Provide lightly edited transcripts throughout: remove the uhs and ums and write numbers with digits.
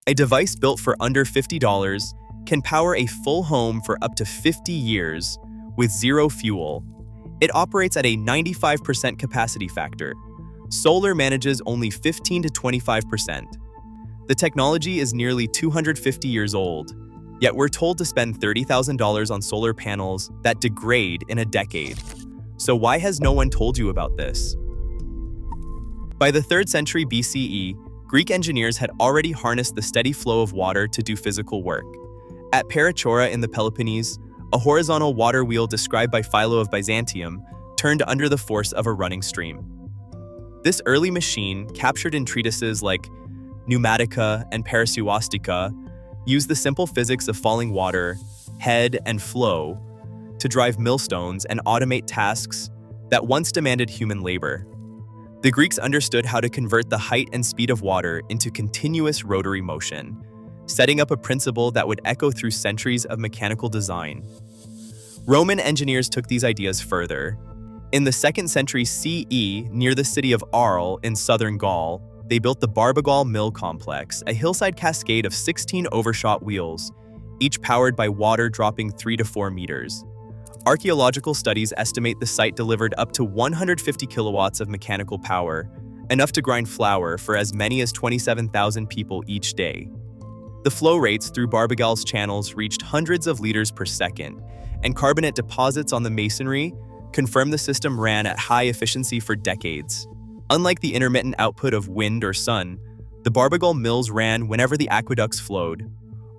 A device built for under $50 can power a full home for up to 50 years with zero fuel. It operates at a 95% capacity factor. Solar manages only 15 to 25%. The technology is nearly 250 years old, yet we're told to spend $30,000 on solar panels that degrade in a decade. So why has no one told you about this? By the 3rd century BCE, Greek engineers had already harnessed the steady flow of water to do physical work. At Perachora in the Peloponnese, a horizontal water wheel described by Philo of Byzantium turned under the force of a running stream. This early machine, captured in treatises like Pneumatica and Parasuastica, used the simple physics of falling water, head, and flow to drive millstones and automate tasks that once demanded human labor. The Greeks understood how to convert the height and speed of water into continuous rotary motion, setting up a principle that would echo through centuries of mechanical design. Roman engineers took these ideas further. In the 2nd century CE, near the city of Arles in southern Gaul, they built the Barbegal mill complex, a hillside cascade of 16 overshot wheels, each powered by water dropping 3 to 4 meters. Archaeological studies estimate the site delivered up to 150 kilowatts of mechanical power, enough to grind flour for as many as 27,000 people each day. The flow rates through Barbegal's channels reached hundreds of liters per second, and carbonate deposits on the masonry confirmed the system ran at high efficiency for decades. Unlike the intermittent output of wind or sun, the Barbegal mills ran whenever the aqueducts flowed,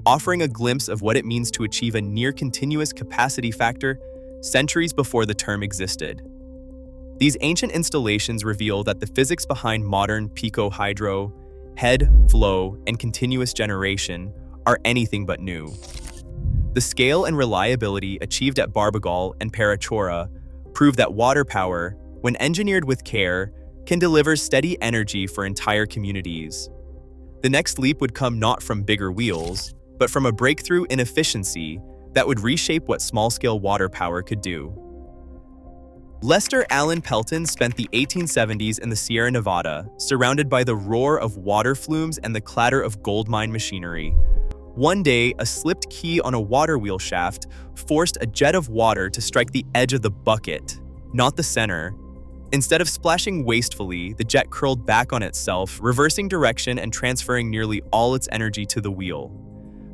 offering a glimpse of what it means to achieve a near-continuous capacity factor centuries before the term existed. These ancient installations reveal that the physics behind modern Pico Hydro, head, flow, and continuous generation are anything but new. The scale and reliability achieved at Barbegal and Perachora prove that water power, when engineered with care, can deliver steady energy for entire communities. The next leap would come not from bigger wheels, but from a breakthrough in efficiency that would reshape what small-scale water power could do. Lester Allen Pelton spent the 1870s in the Sierra Nevada, surrounded by the roar of water flumes and the clatter of gold mine machinery. One day, a slipped key on a water wheel shaft forced a jet of water to strike the edge of the bucket, not the center. Instead of splashing wastefully, the jet curled back on itself, reversing direction and transferring nearly all its energy to the wheel.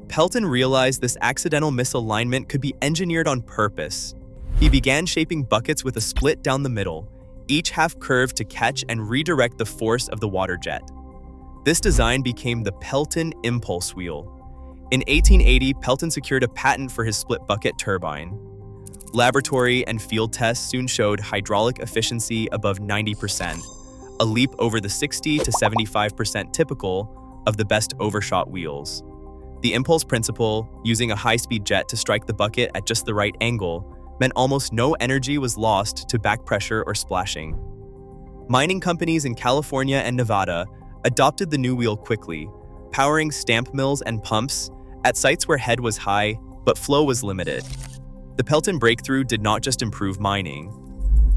Pelton realized this accidental misalignment could be engineered on purpose. He began shaping buckets with a split down the middle, each half curved to catch and redirect the force of the water jet. This design became the Pelton impulse wheel. In 1880, Pelton secured a patent for his split bucket turbine. Laboratory and field tests soon showed hydraulic efficiency above 90%, a leap over the 60 to 75% typical of the best overshot wheels. The impulse principle, using a high-speed jet to strike the bucket at just the right angle, meant almost no energy was lost to back pressure or splashing. Mining companies in California and Nevada adopted the new wheel quickly, powering stamp mills and pumps at sites where head was high but flow was limited. The Pelton breakthrough did not just improve mining.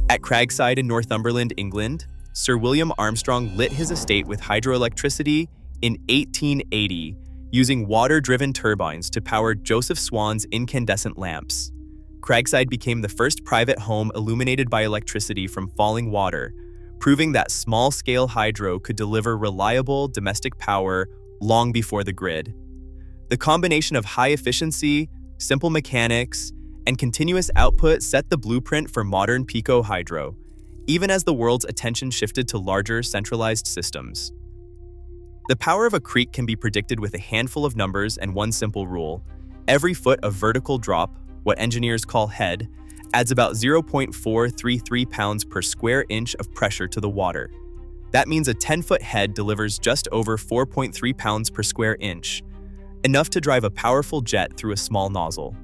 At Craigside in Northumberland, England, Sir William Armstrong lit his estate with hydroelectricity in 1880, using water-driven turbines to power Joseph Swan's incandescent lamps. Craigside became the first private home illuminated by electricity from falling water, proving that small-scale hydro could deliver reliable domestic power long before the grid. The combination of high efficiency, simple mechanics, and continuous output set the blueprint for modern Pico Hydro, even as the world's attention shifted to larger, centralized systems. The power of a creek can be predicted with a handful of numbers and one simple rule. Every foot of vertical drop, what engineers call head, adds about 0.433 pounds per square inch of pressure to the water. That means a 10-foot head delivers just over 4.3 pounds per square inch, enough to drive a powerful jet through a small nozzle.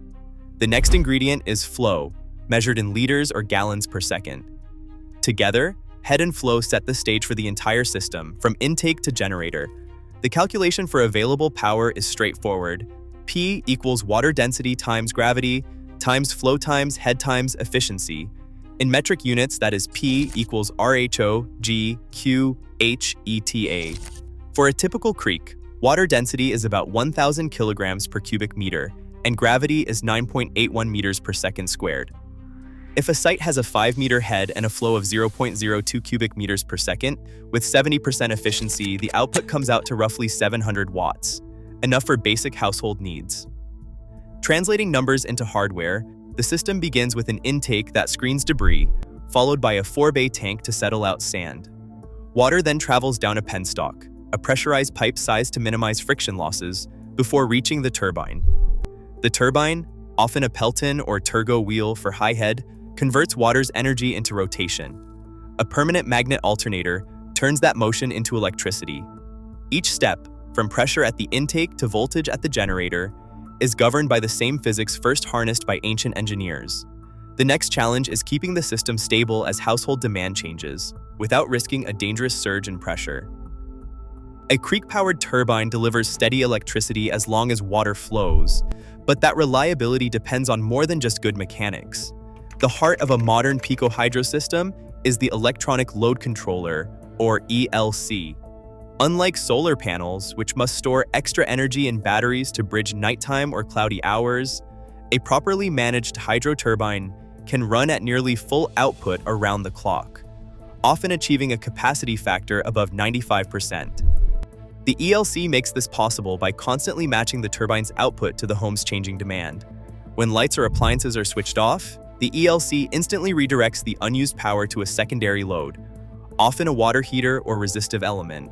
The next ingredient is flow, measured in liters or gallons per second. Together, head and flow set the stage for the entire system, from intake to generator. The calculation for available power is straightforward. P equals water density times gravity times flow times head times efficiency. In metric units, that is P equals RHO G Q H ETA. For a typical creek, Water density is about 1,000 kilograms per cubic meter, and gravity is 9.81 meters per second squared. If a site has a 5-meter head and a flow of 0.02 cubic meters per second, with 70% efficiency, the output comes out to roughly 700 watts, enough for basic household needs. Translating numbers into hardware, the system begins with an intake that screens debris, followed by a 4-bay tank to settle out sand. Water then travels down a penstock, a pressurized pipe sized to minimize friction losses, before reaching the turbine. The turbine, often a Pelton or turgo wheel for high head, converts water's energy into rotation. A permanent magnet alternator turns that motion into electricity. Each step, from pressure at the intake to voltage at the generator, is governed by the same physics first harnessed by ancient engineers. The next challenge is keeping the system stable as household demand changes, without risking a dangerous surge in pressure. A creek-powered turbine delivers steady electricity as long as water flows, but that reliability depends on more than just good mechanics. The heart of a modern Pico Hydro system is the electronic load controller, or ELC. Unlike solar panels, which must store extra energy in batteries to bridge nighttime or cloudy hours, a properly managed hydro turbine can run at nearly full output around the clock, often achieving a capacity factor above 95%. The ELC makes this possible by constantly matching the turbine's output to the home's changing demand. When lights or appliances are switched off, the ELC instantly redirects the unused power to a secondary load, often a water heater or resistive element.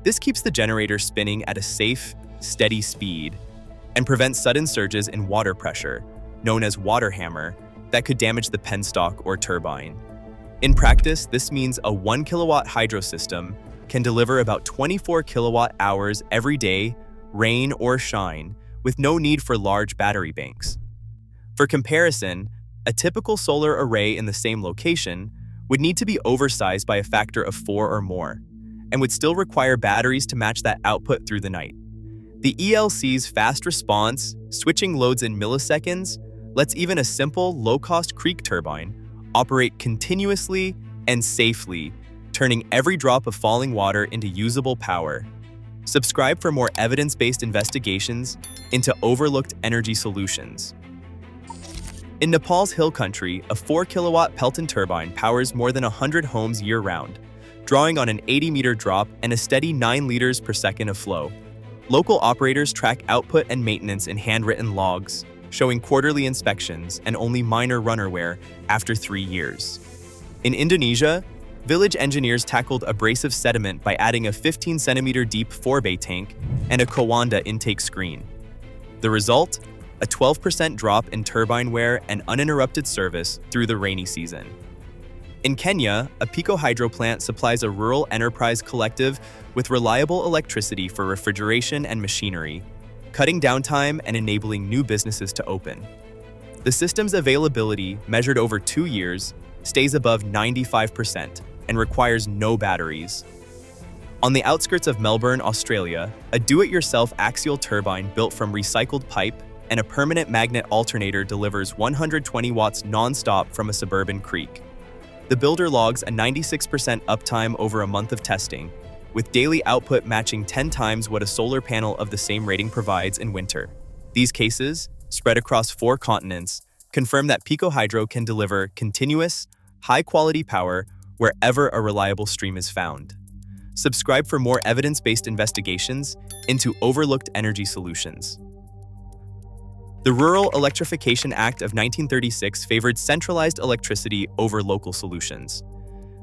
This keeps the generator spinning at a safe, steady speed and prevents sudden surges in water pressure, known as water hammer, that could damage the penstock or turbine. In practice, this means a 1 kilowatt hydro system can deliver about 24 kilowatt hours every day, rain or shine, with no need for large battery banks. For comparison, a typical solar array in the same location would need to be oversized by a factor of 4 or more, and would still require batteries to match that output through the night. The ELC's fast response, switching loads in milliseconds, lets even a simple, low-cost creek turbine operate continuously and safely, turning every drop of falling water into usable power. Subscribe for more evidence-based investigations into overlooked energy solutions. In Nepal's hill country, a 4-kilowatt Pelton turbine powers more than 100 homes year-round, drawing on an 80-meter drop and a steady 9 liters per second of flow. Local operators track output and maintenance in handwritten logs, showing quarterly inspections and only minor runner wear after 3 years. In Indonesia, village engineers tackled abrasive sediment by adding a 15-centimeter deep 4-bay tank and a Kawanda intake screen. The result? A 12% drop in turbine wear and uninterrupted service through the rainy season. In Kenya, a Pico Hydro plant supplies a rural enterprise collective with reliable electricity for refrigeration and machinery, cutting downtime and enabling new businesses to open. The system's availability, measured over 2 years, stays above 95% and requires no batteries. On the outskirts of Melbourne, Australia, a do-it-yourself axial turbine built from recycled pipe and a permanent magnet alternator delivers 120 watts non-stop from a suburban creek. The builder logs a 96% uptime over a month of testing, with daily output matching 10 times what a solar panel of the same rating provides in winter. These cases, spread across 4 continents, confirm that Pico Hydro can deliver continuous, high-quality power wherever a reliable stream is found. Subscribe for more evidence-based investigations into overlooked energy solutions. The Rural Electrification Act of 1936 favored centralized electricity over local solutions.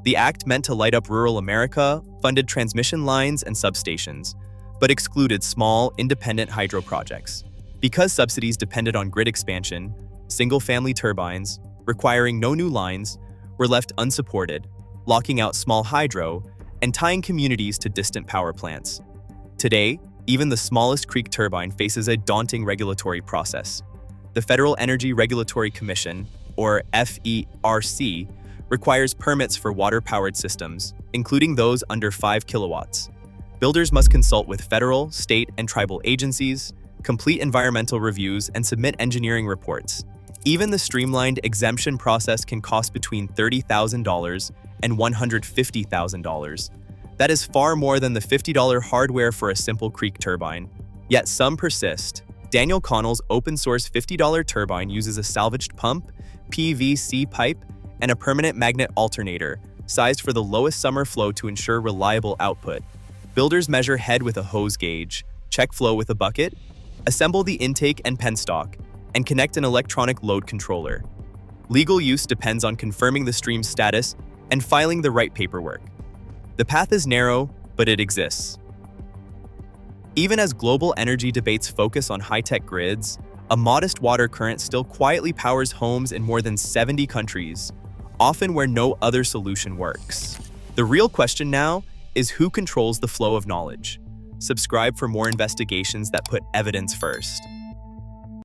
The act meant to light up rural America, funded transmission lines and substations, but excluded small, independent hydro projects. Because subsidies depended on grid expansion, single-family turbines, requiring no new lines, were left unsupported, locking out small hydro and tying communities to distant power plants. Today, even the smallest creek turbine faces a daunting regulatory process. The Federal Energy Regulatory Commission, or FERC, requires permits for water-powered systems, including those under 5 kilowatts. Builders must consult with federal, state, and tribal agencies, complete environmental reviews, and submit engineering reports. Even the streamlined exemption process can cost between $30,000 and $150,000. That is far more than the $50 hardware for a simple creek turbine. Yet some persist. Daniel Connell's open-source $50 turbine uses a salvaged pump, PVC pipe, and a permanent magnet alternator, sized for the lowest summer flow to ensure reliable output. Builders measure head with a hose gauge, check flow with a bucket, assemble the intake and penstock, and connect an electronic load controller. Legal use depends on confirming the stream's status and filing the right paperwork. The path is narrow, but it exists. Even as global energy debates focus on high-tech grids, a modest water current still quietly powers homes in more than 70 countries, often where no other solution works. The real question now is who controls the flow of knowledge. Subscribe for more investigations that put evidence first.